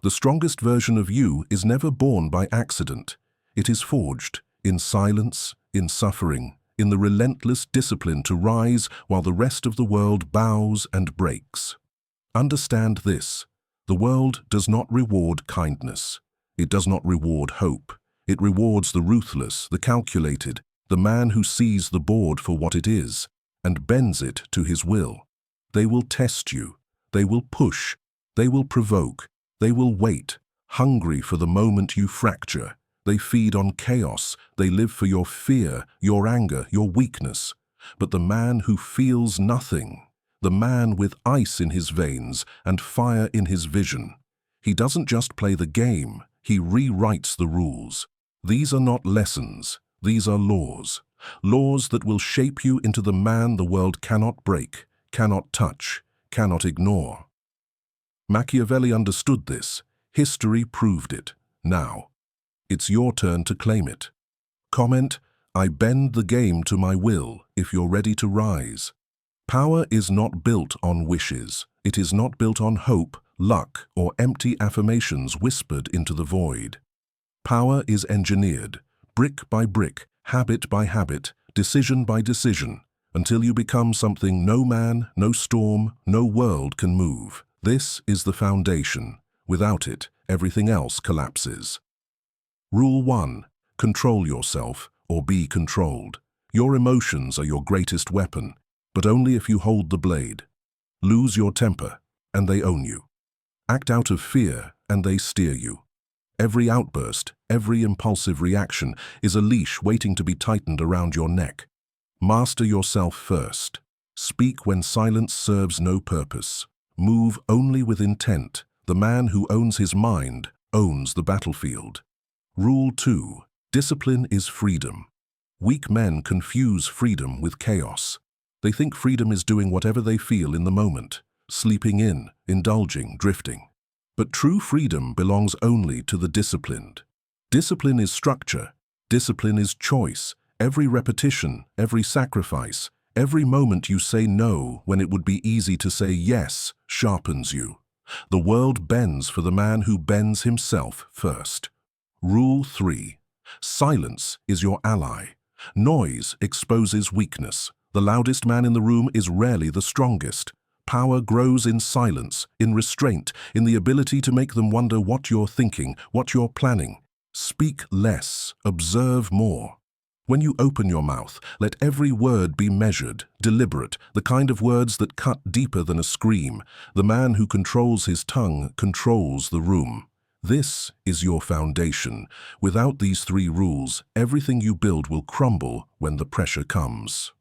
The strongest version of you is never born by accident. It is forged in silence, in suffering, in the relentless discipline to rise while the rest of the world bows and breaks. Understand this: the world does not reward kindness. It does not reward hope. It rewards the ruthless, the calculated, the man who sees the board for what it is and bends it to his will. They will test you. They will push. They will provoke. They will wait, hungry for the moment you fracture. They feed on chaos. They live for your fear, your anger, your weakness. But the man who feels nothing, the man with ice in his veins and fire in his vision, he doesn't just play the game, he rewrites the rules. These are not lessons, these are laws. Laws that will shape you into the man the world cannot break, cannot touch, cannot ignore. Machiavelli understood this. History proved it. Now, it's your turn to claim it. Comment, I bend the game to my will if you're ready to rise. Power is not built on wishes. It is not built on hope, luck, or empty affirmations whispered into the void. Power is engineered, brick by brick, habit by habit, decision by decision, until you become something no man, no storm, no world can move. This is the foundation. Without it, everything else collapses. Rule 1. Control yourself or be controlled. Your emotions are your greatest weapon, but only if you hold the blade. Lose your temper, and they own you. Act out of fear, and they steer you. Every outburst, every impulsive reaction is a leash waiting to be tightened around your neck. Master yourself first. Speak when silence serves no purpose. Move only with intent. The man who owns his mind owns the battlefield. Rule 2. Discipline is freedom. Weak men confuse freedom with chaos. They think freedom is doing whatever they feel in the moment, sleeping in, indulging, drifting. But true freedom belongs only to the disciplined. Discipline is structure. Discipline is choice. Every repetition, every sacrifice, every moment you say no when it would be easy to say yes sharpens you. The world bends for the man who bends himself first. Rule 3. Silence is your ally. Noise exposes weakness. The loudest man in the room is rarely the strongest. Power grows in silence, in restraint, in the ability to make them wonder what you're thinking, what you're planning. Speak less, observe more. When you open your mouth, let every word be measured, deliberate, the kind of words that cut deeper than a scream. The man who controls his tongue controls the room. This is your foundation. Without these 3 rules, everything you build will crumble when the pressure comes.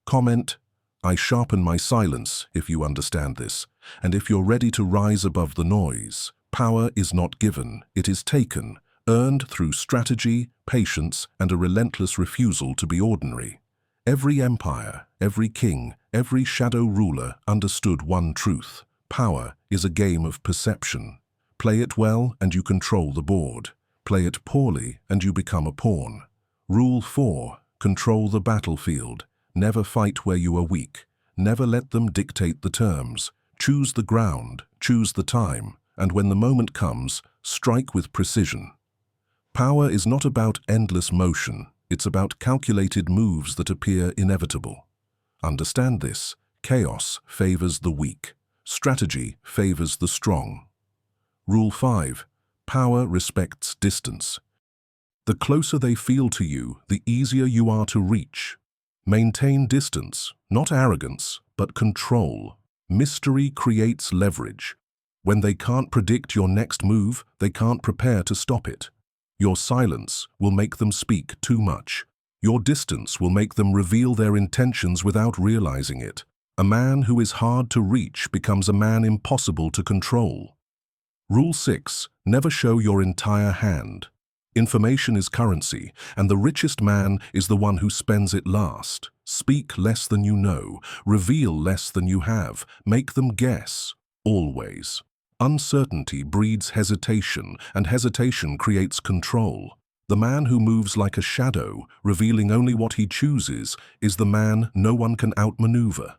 Comment, I sharpen my silence if you understand this, and if you're ready to rise above the noise. Power is not given, it is taken, earned through strategy, patience, and a relentless refusal to be ordinary. Every empire, every king, every shadow ruler understood one truth. Power is a game of perception. Play it well and you control the board. Play it poorly and you become a pawn. Rule 4. Control the battlefield. Never fight where you are weak. Never let them dictate the terms. Choose the ground, choose the time, and when the moment comes, strike with precision. Power is not about endless motion. It's about calculated moves that appear inevitable. Understand this. Chaos favors the weak. Strategy favors the strong. Rule 5. Power respects distance. The closer they feel to you, the easier you are to reach. Maintain distance, not arrogance, but control. Mystery creates leverage. When they can't predict your next move, they can't prepare to stop it. Your silence will make them speak too much. Your distance will make them reveal their intentions without realizing it. A man who is hard to reach becomes a man impossible to control. Rule 6. Never show your entire hand. Information is currency, and the richest man is the one who spends it last. Speak less than you know, reveal less than you have, make them guess, always. Uncertainty breeds hesitation, and hesitation creates control. The man who moves like a shadow, revealing only what he chooses, is the man no one can outmaneuver.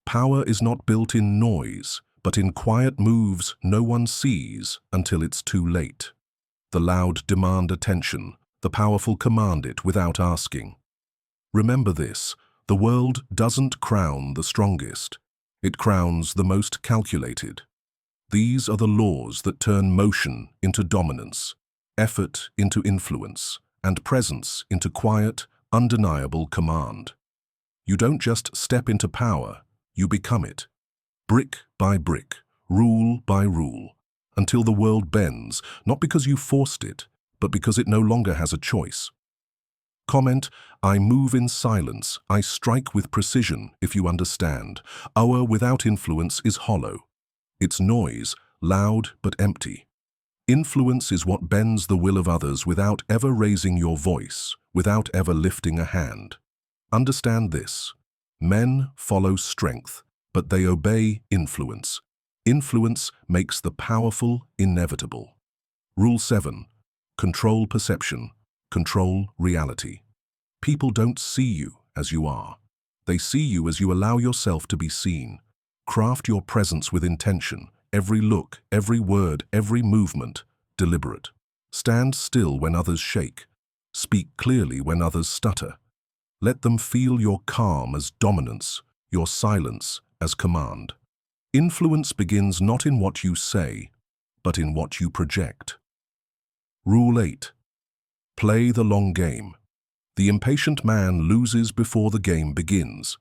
Power is not built in noise. but in quiet moves no one sees until it's too late. The loud demand attention, the powerful command it without asking. Remember this, the world doesn't crown the strongest. It crowns the most calculated. These are the laws that turn motion into dominance, effort into influence, and presence into quiet, undeniable command. You don't just step into power, you become it. Brick by brick, rule by rule, until the world bends, not because you forced it, but because it no longer has a choice. Comment, I move in silence, I strike with precision, if you understand. Power without influence is hollow. It's noise, loud but empty. Influence is what bends the will of others without ever raising your voice, without ever lifting a hand. Understand this. Men follow strength, but they obey influence. Influence makes the powerful inevitable. Rule 7. Control perception. Control reality. People don't see you as you are. They see you as you allow yourself to be seen. Craft your presence with intention. Every look, every word, every movement, deliberate. Stand still when others shake. Speak clearly when others stutter. Let them feel your calm as dominance, your silence as command. Influence begins not in what you say, but in what you project. Rule 8. Play the long game. The impatient man loses before the game begins.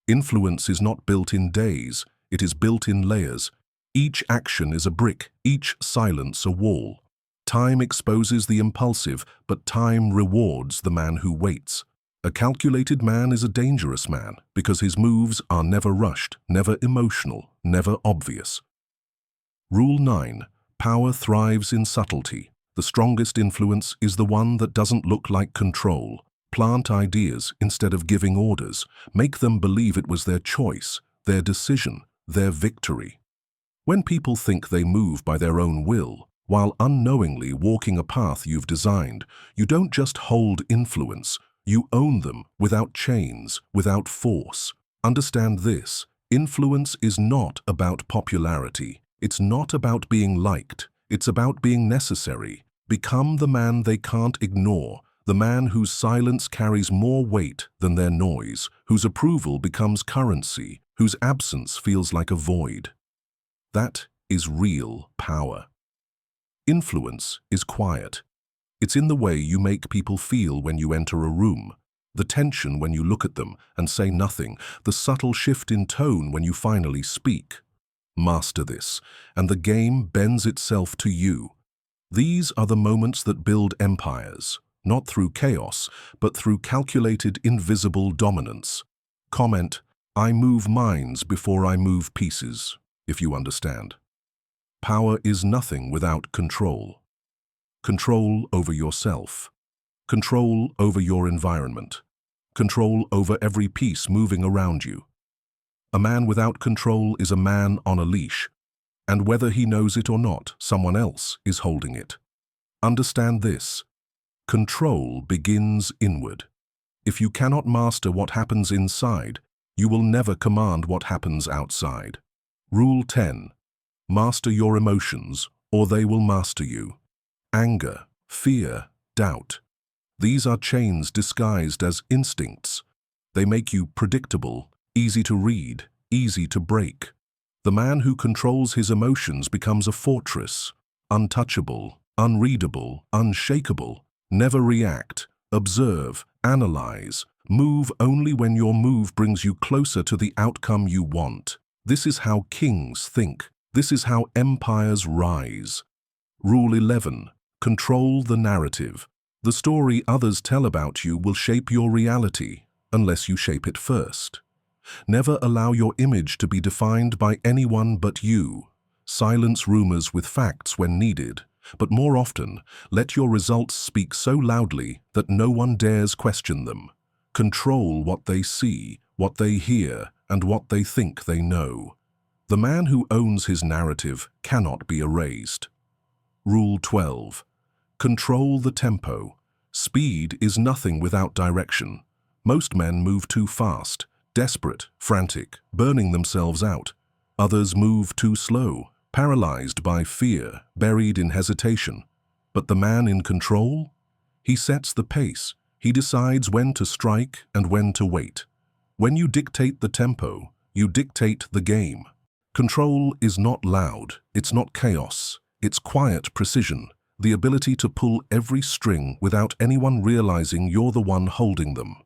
Influence is not built in days, it is built in layers. Each action is a brick, each silence a wall. Time exposes the impulsive, but time rewards the man who waits. A calculated man is a dangerous man because his moves are never rushed, never emotional, never obvious. Rule 9. Power thrives in subtlety. The strongest influence is the one that doesn't look like control. Plant ideas instead of giving orders. Make them believe it was their choice, their decision, their victory. When people think they move by their own will, while unknowingly walking a path you've designed, you don't just hold influence, you own them without chains, without force. Understand this, influence is not about popularity. It's not about being liked. It's about being necessary. Become the man they can't ignore, the man whose silence carries more weight than their noise, whose approval becomes currency, whose absence feels like a void. That is real power. Influence is quiet. It's in the way you make people feel when you enter a room, the tension when you look at them and say nothing, the subtle shift in tone when you finally speak. Master this, and the game bends itself to you. These are the moments that build empires, not through chaos, but through calculated invisible dominance. Comment, I move minds before I move pieces, if you understand. Power is nothing without control. Control over yourself. Control over your environment. Control over every piece moving around you. A man without control is a man on a leash, and whether he knows it or not, someone else is holding it. Understand this. Control begins inward. If you cannot master what happens inside, you will never command what happens outside. Rule 10. Master your emotions, or they will master you. Anger, fear, doubt. These are chains disguised as instincts. They make you predictable, easy to read, easy to break. The man who controls his emotions becomes a fortress, untouchable, unreadable, unshakable. Never react, observe, analyze. Move only when your move brings you closer to the outcome you want. This is how kings think. This is how empires rise. Rule 11. Control the narrative. The story others tell about you will shape your reality, unless you shape it first. Never allow your image to be defined by anyone but you. Silence rumors with facts when needed, but more often, let your results speak so loudly that no one dares question them. Control what they see, what they hear, and what they think they know. The man who owns his narrative cannot be erased. Rule 12. Control the tempo. Speed is nothing without direction. Most men move too fast, desperate, frantic, burning themselves out. Others move too slow, paralyzed by fear, buried in hesitation. But the man in control? He sets the pace. He decides when to strike and when to wait. When you dictate the tempo, you dictate the game. Control is not loud, it's not chaos, it's quiet precision, the ability to pull every string without anyone realizing you're the one holding them.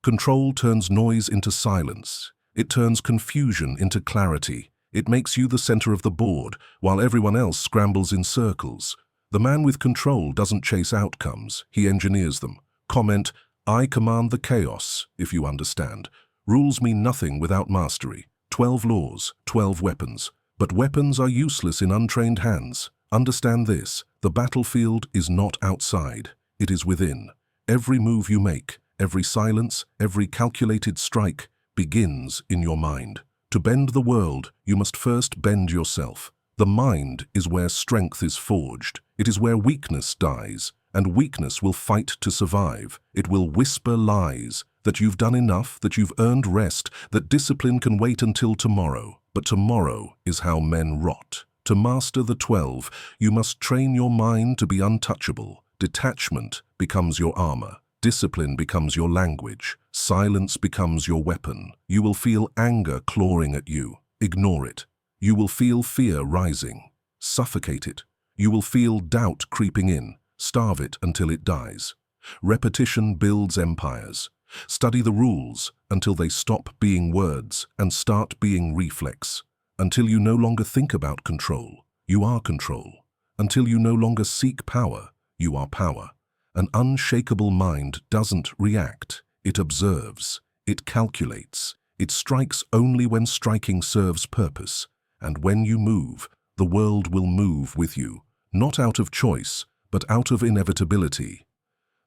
Control turns noise into silence. It turns confusion into clarity. It makes you the center of the board, while everyone else scrambles in circles. The man with control doesn't chase outcomes, he engineers them. Comment, I command the chaos, if you understand. Rules mean nothing without mastery. 12 laws, 12 weapons. But weapons are useless in untrained hands. Understand this, the battlefield is not outside, it is within. Every move you make, every silence, every calculated strike, begins in your mind. To bend the world, you must first bend yourself. The mind is where strength is forged. It is where weakness dies, and weakness will fight to survive. It will whisper lies, that you've done enough, that you've earned rest, that discipline can wait until tomorrow. But tomorrow is how men rot. To master the 12, you must train your mind to be untouchable. Detachment becomes your armor. Discipline becomes your language. Silence becomes your weapon. You will feel anger clawing at you. Ignore it. You will feel fear rising. Suffocate it. You will feel doubt creeping in. Starve it until it dies. Repetition builds empires. Study the rules until they stop being words and start being reflex. Until you no longer think about control, you are control. Until you no longer seek power, you are power. An unshakable mind doesn't react. It observes. It calculates. It strikes only when striking serves purpose. And when you move, the world will move with you. Not out of choice, but out of inevitability.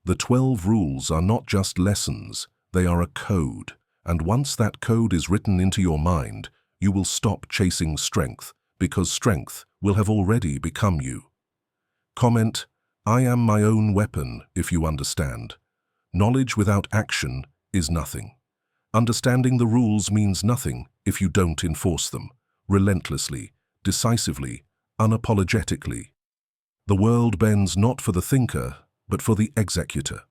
The 12 rules are not just lessons, they are a code. And once that code is written into your mind, you will stop chasing strength, because strength will have already become you. Comment, I am my own weapon, if you understand. Knowledge without action is nothing. Understanding the rules means nothing if you don't enforce them, relentlessly, decisively, unapologetically. The world bends not for the thinker, but for the executor.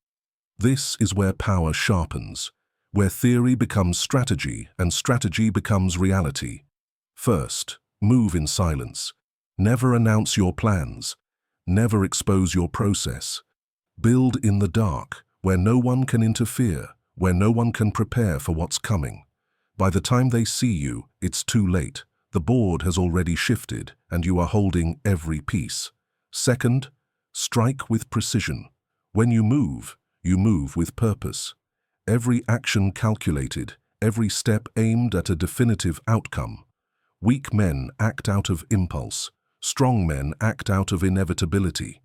This is where power sharpens, where theory becomes strategy and strategy becomes reality. First, move in silence. Never announce your plans. Never expose your process. Build in the dark, where no one can interfere, where no one can prepare for what's coming. By the time they see you, it's too late. The board has already shifted, and you are holding every piece. Second, strike with precision. When you move with purpose. Every action calculated, every step aimed at a definitive outcome. Weak men act out of impulse. Strong men act out of inevitability.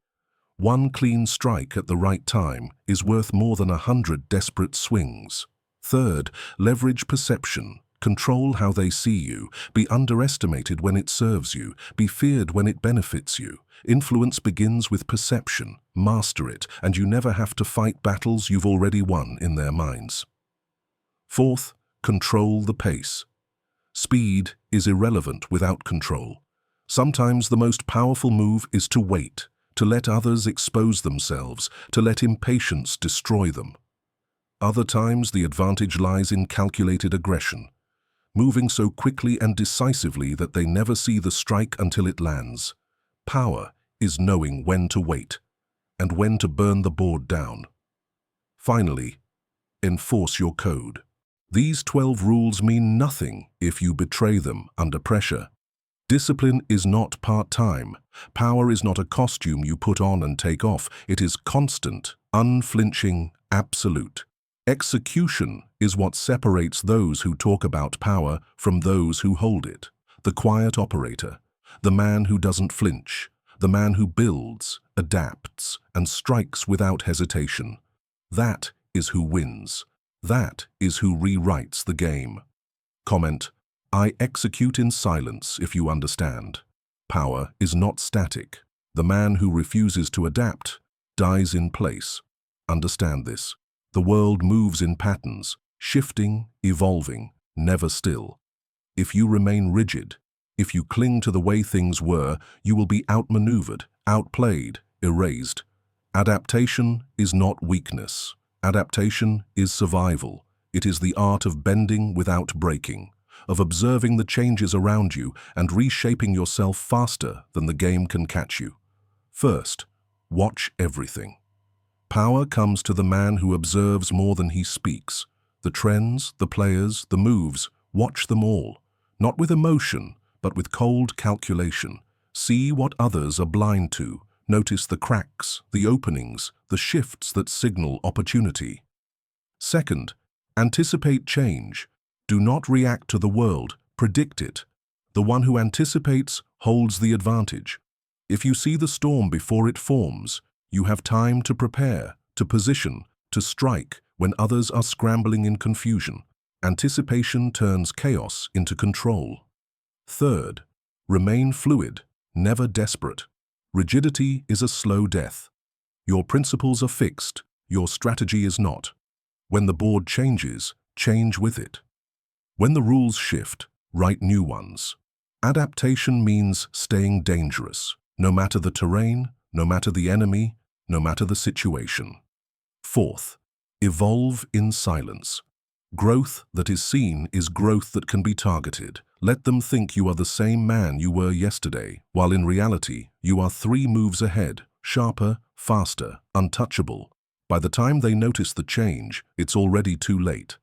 One clean strike at the right time is worth more than 100 desperate swings. Third, leverage perception. Control how they see you. Be underestimated when it serves you. Be feared when it benefits you. Influence begins with perception. Master it, and you never have to fight battles you've already won in their minds. Fourth, control the pace. Speed is irrelevant without control. Sometimes the most powerful move is to wait, to let others expose themselves, to let impatience destroy them. Other times the advantage lies in calculated aggression, moving so quickly and decisively that they never see the strike until it lands. Power is knowing when to wait and when to burn the board down. Finally, enforce your code. These 12 rules mean nothing if you betray them under pressure. Discipline is not part-time. Power is not a costume you put on and take off. It is constant, unflinching, absolute. Execution is what separates those who talk about power from those who hold it. The quiet operator, the man who doesn't flinch, the man who builds, adapts, and strikes without hesitation. That is who wins. That is who rewrites the game. Comment, I execute in silence if you understand. Power is not static. The man who refuses to adapt dies in place. Understand this. The world moves in patterns, shifting, evolving, never still. If you remain rigid, if you cling to the way things were, you will be outmaneuvered, outplayed, erased. Adaptation is not weakness. Adaptation is survival. It is the art of bending without breaking, of observing the changes around you and reshaping yourself faster than the game can catch you. First, watch everything. Power comes to the man who observes more than he speaks. The trends, the players, the moves, watch them all. Not with emotion, but with cold calculation. See what others are blind to. Notice the cracks, the openings, the shifts that signal opportunity. Second, anticipate change. Do not react to the world, predict it. The one who anticipates holds the advantage. If you see the storm before it forms, you have time to prepare, to position, to strike when others are scrambling in confusion. Anticipation turns chaos into control. Third, remain fluid, never desperate. Rigidity is a slow death. Your principles are fixed, your strategy is not. When the board changes, change with it. When the rules shift, write new ones. Adaptation means staying dangerous, no matter the terrain, no matter the enemy, no matter the situation. Fourth, evolve in silence. Growth that is seen is growth that can be targeted. Let them think you are the same man you were yesterday, while in reality, you are 3 moves ahead, sharper, faster, untouchable. By the time they notice the change, it's already too late.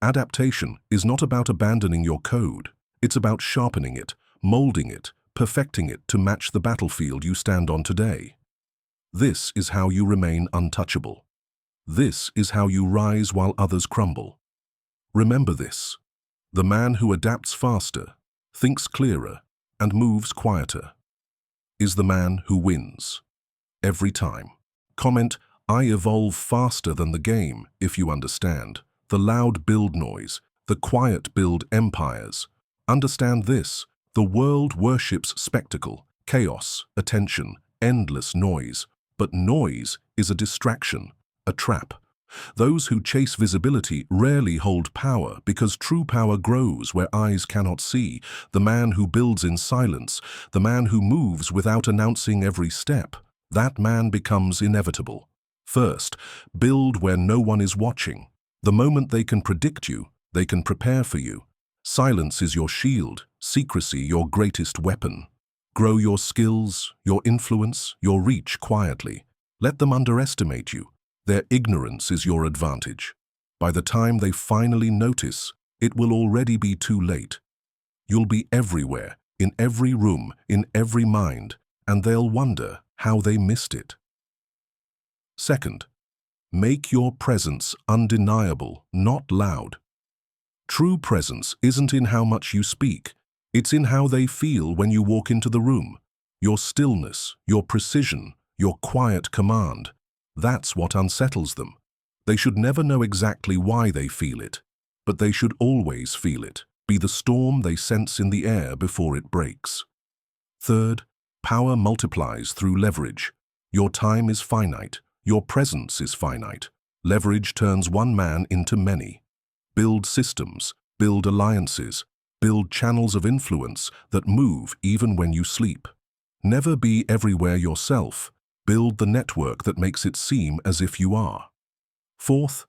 Adaptation is not about abandoning your code. It's about sharpening it, molding it, perfecting it to match the battlefield you stand on today. This is how you remain untouchable. This is how you rise while others crumble. Remember this. The man who adapts faster, thinks clearer, and moves quieter is the man who wins. Every time. Comment, I evolve faster than the game, if you understand. The loud build noise, the quiet build empires. Understand this, the world worships spectacle, chaos, attention, endless noise. But noise is a distraction, a trap. Those who chase visibility rarely hold power because true power grows where eyes cannot see. The man who builds in silence, the man who moves without announcing every step, that man becomes inevitable. First, build where no one is watching. The moment they can predict you, they can prepare for you. Silence is your shield, secrecy your greatest weapon. Grow your skills, your influence, your reach quietly. Let them underestimate you. Their ignorance is your advantage. By the time they finally notice, it will already be too late. You'll be everywhere, in every room, in every mind, and they'll wonder how they missed it. Second, make your presence undeniable, not loud. True presence isn't in how much you speak. It's in how they feel when you walk into the room. Your stillness, your precision, your quiet command. That's what unsettles them. They should never know exactly why they feel it, but they should always feel it, be the storm they sense in the air before it breaks. Third, power multiplies through leverage. Your time is finite, your presence is finite. Leverage turns one man into many. Build systems, build alliances, build channels of influence that move even when you sleep. Never be everywhere yourself. Build the network that makes it seem as if you are. Fourth,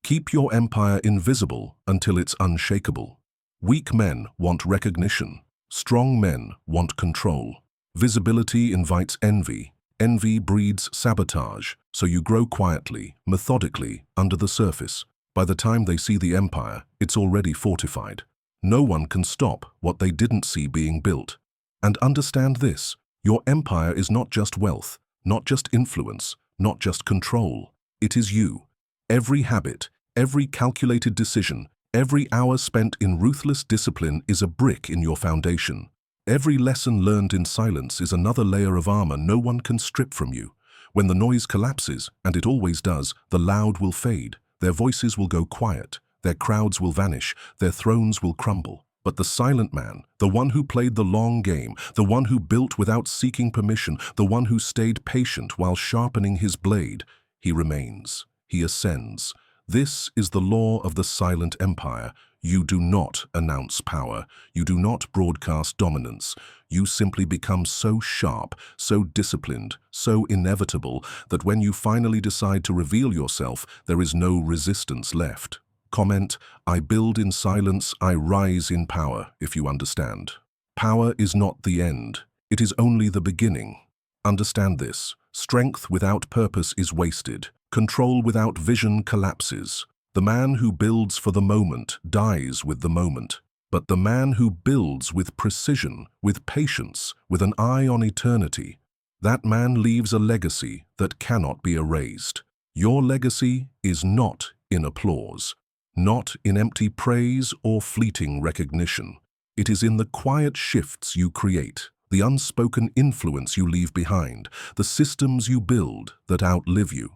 keep your empire invisible until it's unshakable. Weak men want recognition. Strong men want control. Visibility invites envy. Envy breeds sabotage, so you grow quietly, methodically, under the surface. By the time they see the empire, it's already fortified. No one can stop what they didn't see being built. And understand this, your empire is not just wealth, not just influence, not just control. It is you. Every habit, every calculated decision, every hour spent in ruthless discipline is a brick in your foundation. Every lesson learned in silence is another layer of armor no one can strip from you. When the noise collapses, and it always does, the loud will fade, their voices will go quiet, their crowds will vanish, their thrones will crumble. But the silent man, the one who played the long game, the one who built without seeking permission, the one who stayed patient while sharpening his blade, he remains, he ascends. This is the law of the silent empire. You do not announce power. You do not broadcast dominance. You simply become so sharp, so disciplined, so inevitable that when you finally decide to reveal yourself, there is no resistance left. Comment, I build in silence, I rise in power, if you understand. Power is not the end. It is only the beginning. Understand this. Strength without purpose is wasted. Control without vision collapses. The man who builds for the moment dies with the moment. But the man who builds with precision, with patience, with an eye on eternity, that man leaves a legacy that cannot be erased. Your legacy is not in applause, not in empty praise or fleeting recognition. It is in the quiet shifts you create, the unspoken influence you leave behind, the systems you build that outlive you.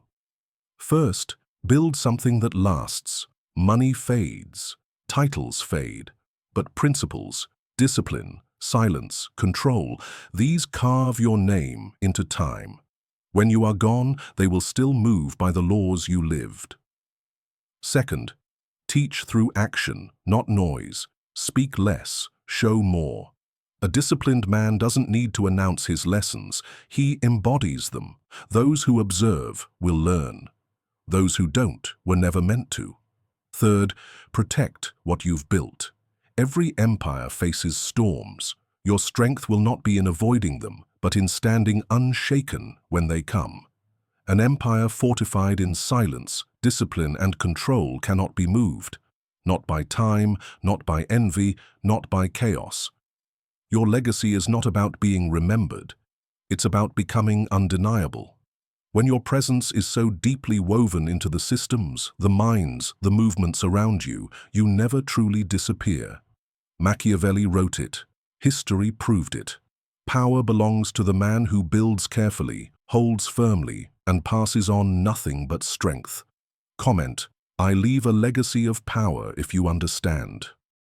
First, build something that lasts. Money fades, titles fade, but principles, discipline, silence, control, these carve your name into time. When you are gone, they will still move by the laws you lived. Second, teach through action, not noise. Speak less, show more. A disciplined man doesn't need to announce his lessons. He embodies them. Those who observe will learn. Those who don't were never meant to. Third, protect what you've built. Every empire faces storms. Your strength will not be in avoiding them, but in standing unshaken when they come. An empire fortified in silence, discipline, and control cannot be moved. Not by time, not by envy, not by chaos. Your legacy is not about being remembered. It's about becoming undeniable. When your presence is so deeply woven into the systems, the minds, the movements around you, you never truly disappear. Machiavelli wrote it. History proved it. Power belongs to the man who builds carefully, holds firmly, and passes on nothing but strength. Comment, I leave a legacy of power if you understand.